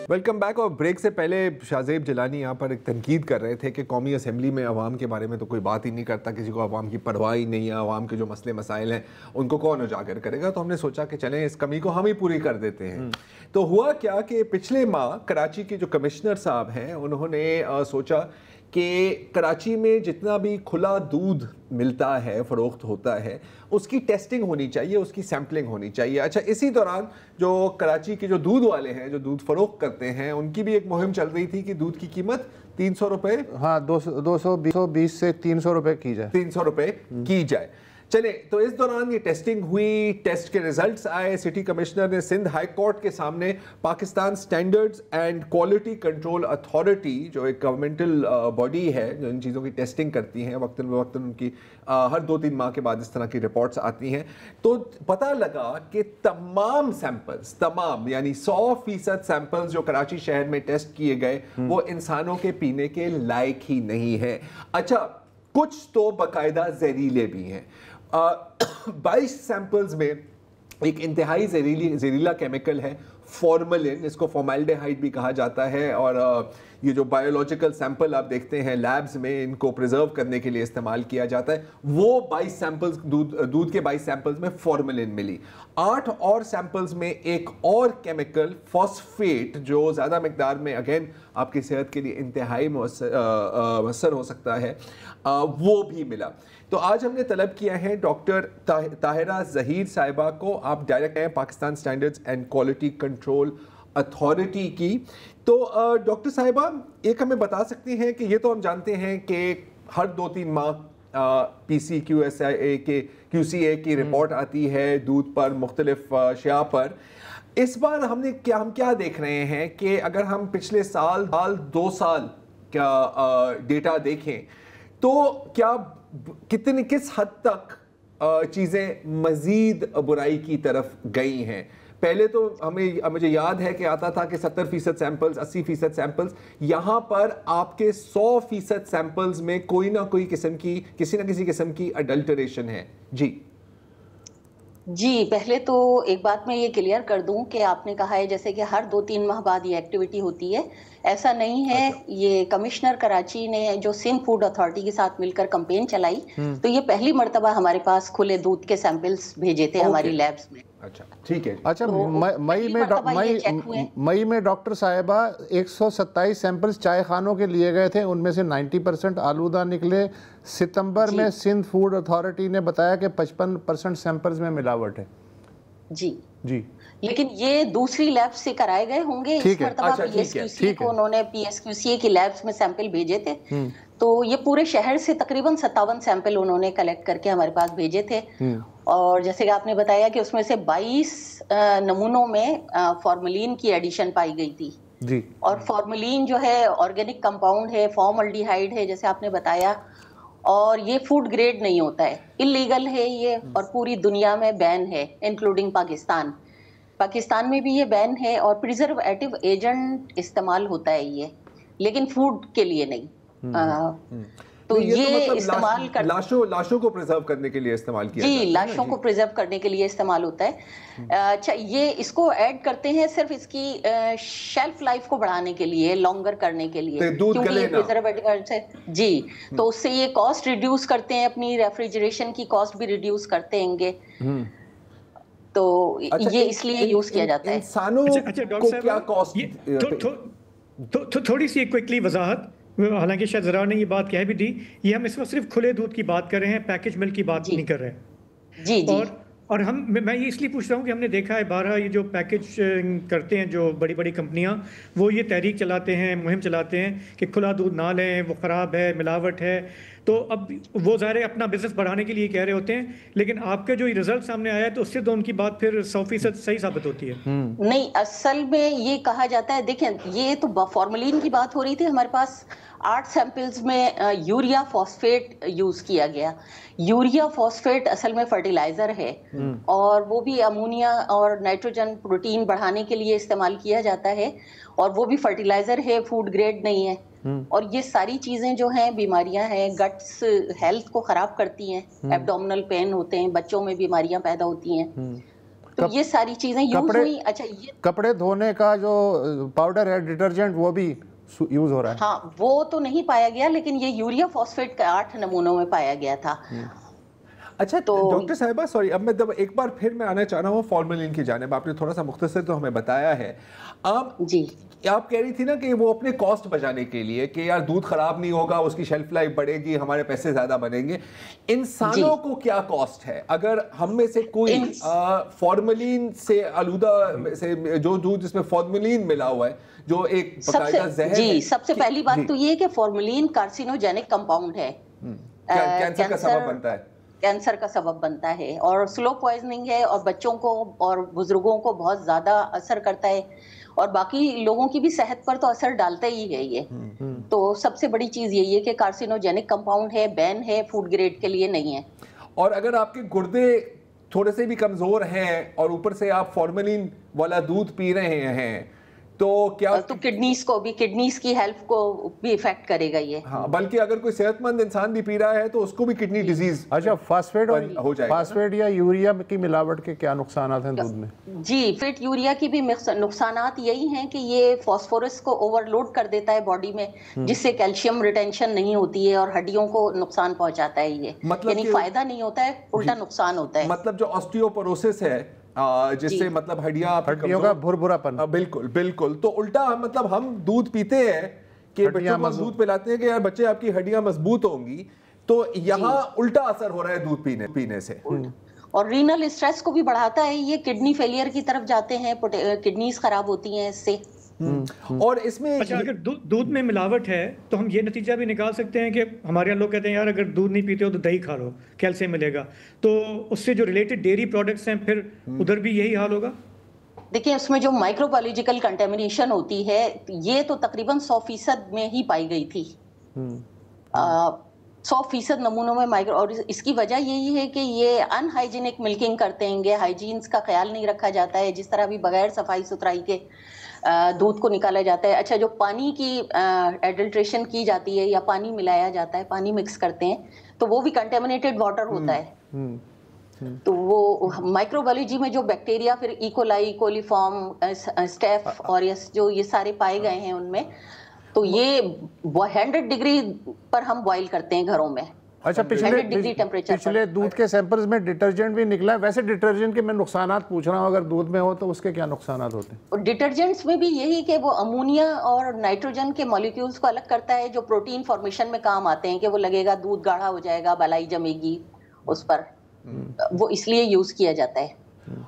Welcome back. اور break سے پہلے شاہزیب جیلانی یہاں پر ایک تنقید کر رہے تھے کہ قومی اسمبلی میں عوام کے بارے میں تو کوئی بات ہی نہیں کرتا, کسی کو عوام کی پرواہ ہی نہیں ہے, عوام کے جو مسئلے مسائل ہیں ان کو کون اجاگر کرے گا. تو ہم نے سوچا کہ چلیں اس کمی کو ہم ہی پوری کر دیتے ہیں. تو ہوا کیا کہ پچھلے ماہ کراچی کے جو کمشنر صاحب ہیں انہوں نے سوچا کہ کراچی میں جتنا بھی کھلا دودھ ملتا ہے, فروخت ہوتا ہے, اس کی ٹیسٹنگ ہونی چاہیے, اس کی سیمپلنگ ہونی چاہیے. اچھا, اسی دوران جو کراچی کے جو دودھ والے ہیں, جو دودھ فروخت کرتے ہیں, ان کی بھی ایک مہم چل رہی تھی کہ دودھ کی قیمت 300 روپے, ہاں 220 سے 300 روپے کی جائے, 300 روپے کی جائے. چلے, تو اس دوران یہ ٹیسٹنگ ہوئی, ٹیسٹ کے ریزلٹس آئے. سٹی کمشنر نے سندھ ہائی کورٹ کے سامنے Pakistan standards and quality control authority, جو ایک گورنمنٹل باڈی ہے جو ان چیزوں کی ٹیسٹنگ کرتی ہیں, وقتاً فوقتاً ان کی ہر 2-3 ماہ کے بعد اس طرح کی رپورٹس آتی ہیں, تو پتہ لگا کہ تمام سیمپلز, تمام یعنی 100% سیمپلز جو کراچی شہر میں ٹیسٹ کیے گئے وہ انسانوں کے پینے کے لائق ہی نہیں ہے. اچھا, کچھ تو باقاعدہ زہریلے بھی ہیں. 22 سیمپلز میں ایک انتہائی زہریلا کیمیکل ہے فارملن, اس کو فارمالڈیہائیڈ بھی کہا جاتا ہے, اور یہ جو بایولوجیکل سیمپل آپ دیکھتے ہیں لیبز میں, ان کو پریزرو کرنے کے لیے استعمال کیا جاتا ہے, وہ 22 سیمپلز دودھ کے 22 سیمپلز میں فارملن ملی. 8 اور سیمپلز میں ایک اور کیمیکل فاسفیٹ جو زیادہ مقدار میں اگین آپ کی صحت کے لیے انتہائی مؤثر ہو سکتا ہے, وہ بھی ملا. تو آج ہم نے طلب کیا ہے ڈاکٹر طاہرہ ظہیر صاحبہ کو, آپ ڈائریکٹر ہیں Pakistan standards and quality control authority کی. تو ڈاکٹر صاحبہ, ایک ہمیں بتا سکتی ہیں کہ یہ تو ہم جانتے ہیں کہ ہر 2-3 ماہ پی سی کیو ایس اے کے کیو سی اے کی رپورٹ آتی ہے دودھ پر, مختلف اشیاء پر. اس بار ہم کیا دیکھ رہے ہیں کہ اگر ہم پچھلے سال 2 سال کا ڈیٹا دیکھیں تو کیا کس حد تک چیزیں مزید برائی کی طرف گئی ہیں؟ پہلے تو مجھے یاد ہے کہ آتا تھا کہ 70% سیمپلز, 80% سیمپلز, یہاں پر آپ کے 100% سیمپلز میں کوئی نہ کسی قسم کی اڈلٹریشن ہے. جی, پہلے تو ایک بات میں یہ کلیئر کر دوں کہ آپ نے کہا ہے جیسے کہ ہر 2-3 ماہ بعد یہ ایکٹیویٹی ہوتی ہے, ایسا نہیں ہے. یہ کمشنر کراچی نے جو سندھ فوڈ اتھارٹی کے ساتھ مل کر کمپین چلائی, تو یہ پہلی مرتبہ ہمارے پاس کھلے دودھ کے سیمپلز بھیجے تھے ہماری لیبز میں. اچھا, ٹھیک ہے. اچھا, مئی میں ڈاکٹر صاحبہ 127 سیمپلز چائے خانوں کے لیے گئے تھے, ان میں سے 90% آلودہ نکلے. ستمبر میں سندھ فوڈ اتھارٹی نے بتایا کہ 55% سیمپلز میں ملاوٹ ہے. جی, لیکن یہ دوسری لیب سے کرائے گئے ہوں گے. اس مرتبہ پی ایس کیو سی کو انہوں نے پی ایس کیو سی کی لیبز میں سیمپل بھیجے تھے, تو یہ پورے شہر سے تقریباً 57 سیمپل انہوں نے کلیکٹ کر کے ہمارے پاس بھیجے تھے. اور جیسے کہ آپ نے بتایا کہ اس میں سے 22 نمونوں میں فارملین کی ایڈیشن پائی گئی تھی. اور فارملین جو ہے آرگینک کمپاؤنڈ ہے, فارمالڈیہائیڈ ہے جیسے آپ نے بتایا, اور یہ فوڈ گریڈ نہیں ہوتا ہے, انلیگل ہے یہ, اور پوری دنیا میں بین ہے انکلوڈنگ پاکستان میں بھی یہ بین ہے. اور پریزرویٹو ایجنٹ استعمال ہوتا ہے یہ, لیکن فوڈ کے لیے نہیں. تو یہ استعمال لاشوں کو پریزرو کرنے کے لیے استعمال کیا جاتا ہے. جی, لاشوں کو پریزرو کرنے کے لیے استعمال ہوتا ہے. اچھا, یہ اس کو ایڈ کرتے ہیں صرف اس کی شیلف لائف کو بڑھانے کے لیے, لانگر کرنے کے لیے, کیونکہ یہ پریزرویٹو سے جی, تو اس سے یہ کاسٹ ریڈیوس کرتے ہیں, اپنی ریفریجریشن کی کاسٹ بھی ریڈیوس کرتے ہیں گے, تو یہ اس لیے یوز کیا جاتا ہے. انسانوں کو کیا کاسٹ, تھوڑی سی کوئکلی وضاحت, حالانکہ شاید ذرا نے یہ بات کہہ بھی دی, یہ ہم اس وقت صرف کھلے دودھ کی بات کر رہے ہیں, پیکج ملک کی بات نہیں کر رہے ہیں. جی جی, اور میں یہ اس لیے پوچھ رہا ہوں کہ ہم نے دیکھا ہے بارہا یہ جو پیکج کرتے ہیں جو بڑی بڑی کمپنیاں, وہ یہ تحریک چلاتے ہیں, مہم چلاتے ہیں کہ کھلا دودھ نہ لیں, وہ خراب ہے, ملاوٹ ہے. تو اب وہ ظاہر اپنا بزنس بڑھانے کے لیے کہہ رہے ہوتے ہیں, لیکن آپ کا جو یہ رزلٹ سامنے آیا ہے تو اس سے تو ان کی بات پھر 100% صحیح ثابت ہوتی ہے. نہیں, اصل میں یہ کہا جاتا ہے, دیکھیں یہ تو فارملین کی بات ہو رہی تھی, ہمارے پاس 8 سیمپلز میں یوریا فاسفیٹ یوز کیا گیا. یوریا فاسفیٹ اصل میں فرٹیلائزر ہے, اور وہ بھی امونیا اور نائٹروجن پروٹین بڑھانے کے لیے استعمال کیا جاتا ہے, اور وہ بھی فرٹیلائزر ہے, فوڈ گریڈ نہیں ہے. اور یہ ساری چیزیں جو ہیں بیماریاں ہیں, گٹس ہیلتھ کو خراب کرتی ہیں, ایبڈومنل پین ہوتے ہیں, بچوں میں بیماریاں پیدا ہوتی ہیں. تو یہ ساری چیزیں یوز ہوئی. اچھا یہ کپڑے دھونے کا جو پاؤڈر ہے ڈٹرجنٹ وہ بھی یوز ہو رہا ہے؟ ہاں وہ تو نہیں پایا گیا، لیکن یہ یوریا فاسفیٹ کا 8 نمونوں میں پایا گیا تھا. اچھا ڈاکٹر صاحبہ سوری، اب میں ایک بار پھر میں آنا چاہ رہا ہوں فارملین کی جانب. آپ نے تھوڑا سا مختصر تو ہمیں بتایا ہے. جی آپ کہہ رہی تھی نا کہ وہ اپنے کاسٹ بچانے کے لیے کہ یار دودھ خراب نہیں ہوگا، اس کی شیلف لائف بڑھے گی، ہمارے پیسے زیادہ بنیں گے. انسانوں کو کیا کاسٹ ہے اگر ہم میں سے کوئی فارملین سے آلودہ سے جو دودھ جس میں فارملین ملا ہوا ہے جو ایک باقاعدہ زہر ہے؟ جی سب سے پہلی بات تو یہ ہے کہ فارملین کارسینوجینک کمپاؤنڈ ہے، کینسر کا سبب بنتا ہے، کینسر کا سبب بنتا ہے اور سلو پوائزننگ ہے اور بچوں کو اور بزرگوں کو بہت زیادہ اثر کرتا ہے اور باقی لوگوں کی بھی صحت پر تو اثر ڈالتا ہی ہے یہ. تو سب سے بڑی چیز یہی ہے کہ کارسینوجینک کمپاؤنڈ ہے، بین ہے، فوڈ گریڈ کے لیے نہیں ہے. اور اگر آپ کے گردے تھوڑے سے بھی کمزور ہیں اور اوپر سے آپ فارملین والا دودھ پی رہے ہیں تو کیا تو کڈنیز کی ہیلتھ کو بھی ایفیکٹ کرے گا یہ. ہاں بلکہ اگر کوئی صحت مند انسان بھی پی رہا ہے تو اس کو بھی کڈنی ڈیزیز. اچھا فاسفیٹ یا یوریا کی ملاوٹ کے کیا نقصانات ہیں دودھ میں؟ جی فیٹ یوریا کی بھی نقصانات یہی ہیں کہ یہ فاسفورس کو اوور لوڈ کر دیتا ہے باڈی میں، جس سے کیلشیم ریٹینشن نہیں ہوتی ہے اور ہڈیوں کو نقصان پہنچاتا ہے. یہ یعنی فائدہ نہیں ہوتا ہے، الٹا نقصان ہوتا ہے. مطلب جو آسٹیوپوروسس ہے جس سے مطلب ہڈیوں کا بھربھرا پن. بالکل تو الٹا مطلب ہم دودھ پیتے ہیں کہ بچوں کو دودھ پلاتے ہیں کہ یار بچے آپ کی ہڈیاں مضبوط ہوں گی، تو یہاں الٹا اثر ہو رہا ہے دودھ پینے سے. اور رینل اسٹریس کو بھی بڑھاتا ہے، یہ کڈنی فیلئر کی طرف جاتے ہیں، کڈنیز خراب ہوتی ہیں اس سے. اور اس میں اگر دودھ میں ملاوٹ ہے تو ہم یہ نتیجہ بھی نکال سکتے ہیں کہ ہمارے یہاں لوگ کہتے ہیں یار اگر دودھ نہیں پیتے ہو تو دہی کھا لو، کیلشیم ملے گا، تو اس سے جو ریلیٹڈ ڈیری پروڈکٹس ہیں پھر ادھر بھی یہی حال ہوگا. دیکھیں اس میں جو مائکرو بایولوجیکل کنٹامینیشن ہوتی ہے یہ تو تقریباً 100% میں ہی پائی گئی تھی. 100% نمونوں میں مائکرو، اور اس کی وجہ یہی ہے کہ یہ ان ہائیجینک ملکنگ کرتے ہیں گے، ہائیجینس کا خیال نہیں رکھا جاتا ہے، جس طرح بھی بغیر صفائی ستھرائی کے دودھ کو نکالا جاتا ہے. اچھا جو پانی کی ایڈلٹریشن کی جاتی ہے یا پانی ملایا جاتا ہے، پانی مکس کرتے ہیں تو وہ بھی کنٹامینیٹڈ واٹر ہوتا ہے. تو وہ مائکرو بایولوجی میں جو بیکٹیریا پھر ایکولائی، کولیفارم، اسٹیف اور جو یہ سارے پائے گئے ہیں ان میں، تو یہ 100 ڈگری پر ہم بوائل کرتے ہیں گھروں میں. اچھا پچھلے دودھ کے سیمپلز میں ڈٹرجنٹ بھی نکلا ہے. ویسے ڈٹرجنٹ کے میں نقصانات پوچھ رہا ہوں، اگر دودھ میں ہو تو اس کے کیا نقصانات ہوتے ہیں؟ ڈٹرجنٹس میں بھی یہی کہ وہ امونیا اور نائٹروجن کے مالیکیولز کو الگ کرتا ہے جو پروٹین فارمیشن میں کام آتے ہیں، کہ وہ لگے گا دودھ گاڑھا ہو جائے گا، بالائی جمے گی اس پر، وہ اس لیے یوز کیا جاتا ہے.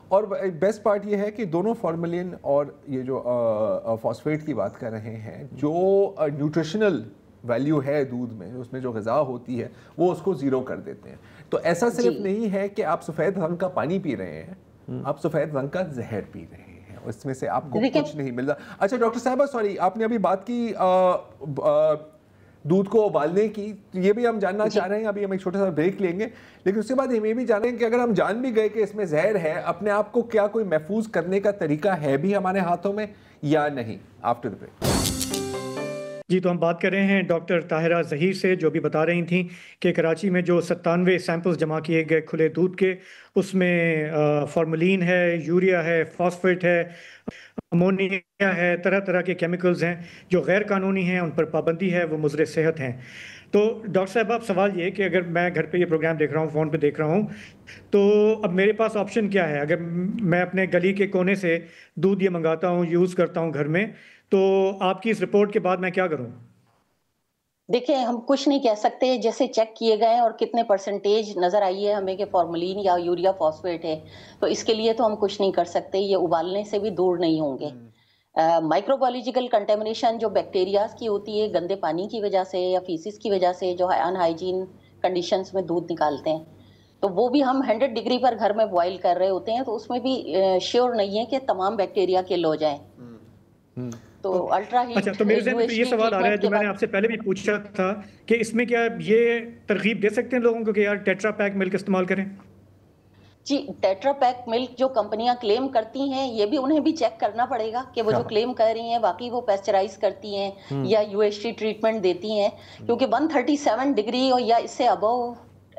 اور بیسٹ پارٹ یہ ہے کہ دونوں فارملین اور یہ جو فاسفیٹ کی بات کر رہے ہیں، جو نیوٹریشنل ویلیو ہے دودھ میں، اس میں جو غذا ہوتی ہے وہ اس کو زیرو کر دیتے ہیں. تو ایسا صرف نہیں ہے کہ آپ سفید رنگ کا پانی پی رہے ہیں، آپ سفید رنگ کا زہر پی رہے ہیں، اس میں سے آپ کو کچھ نہیں مل رہا. اچھا ڈاکٹر صاحبہ سوری، آپ نے ابھی بات کی دودھ کو ابالنے کی، یہ بھی ہم جاننا چاہ رہے ہیں. ابھی ہم ایک چھوٹا سا بریک لیں گے، لیکن اس کے بعد ہم یہ بھی جان رہے ہیں کہ اگر ہم جان بھی گئے کہ اس میں زہر ہے، اپنے آپ کو کیا کوئی محفوظ کرنے کا طریقہ ہے بھی ہمارے ہاتھوں میں یا نہیں؟ After the break. جی تو ہم بات کر رہے ہیں ڈاکٹر طاہرہ ظہیر سے، جو بھی بتا رہی تھیں کہ کراچی میں جو 97 سیمپلز جمع کیے گئے کھلے دودھ کے، اس میں فارملین ہے، یوریا ہے، فاسفیٹ ہے، امونیا ہے، طرح طرح کے کیمیکلز ہیں جو غیر قانونی ہیں، ان پر پابندی ہے، وہ مضر صحت ہیں. تو ڈاکٹر صاحب اب سوال یہ کہ اگر میں گھر پہ یہ پروگرام دیکھ رہا ہوں، فون پہ دیکھ رہا ہوں، تو اب میرے پاس آپشن کیا ہے؟ اگر میں اپنے گلی کے کونے سے دودھ یہ منگاتا ہوں، یوز کرتا ہوں گھر میں، تو آپ کی اس رپورٹ کے بعد میں کیا کروں؟ دیکھیں ہم کچھ نہیں کہہ سکتے، جیسے چیک کیے گئے اور کتنے پرسنٹیج نظر آئی ہے ہمیں کہ فارملین یا یوریا فاسفیٹ ہے، تو اس کے لیے تو ہم کچھ نہیں کر سکتے. یہ ابالنے سے بھی دور نہیں ہوں گے. مائکرو بایولوجیکل کنٹامینیشن جو بیکٹیریاز کی ہوتی ہے گندے پانی کی وجہ سے یا فیسس کی وجہ سے، جو ان ہائیجین کنڈیشنز میں دودھ نکالتے ہیں، تو وہ بھی ہم 100 ڈگری پر گھر میں بوائل کر رہے ہوتے ہیں، تو اس میں بھی شیور نہیں ہے کہ تمام بیکٹیریا کل ہو جائیں. تو الٹرا ہیٹ. اچھا تو میرے ذہن میں یہ سوال آ رہا ہے جو میں نے آپ سے پہلے بھی پوچھا تھا کہ اس میں کیا یہ ترغیب دے سکتے ہیں لوگوں کو کہ یار ٹیٹرا پیک ملک استعمال کریں؟ جی ٹیٹرا پیک ملک جو کمپنیاں کلیم کرتی ہیں، یہ بھی انہیں بھی چیک کرنا پڑے گا کہ وہ جو کلیم کر رہی ہیں واقعی وہ پیسچرائز کرتی ہیں یا UHT ٹریٹمنٹ دیتی ہیں، کیونکہ 137 ڈگری یا اس سے ابو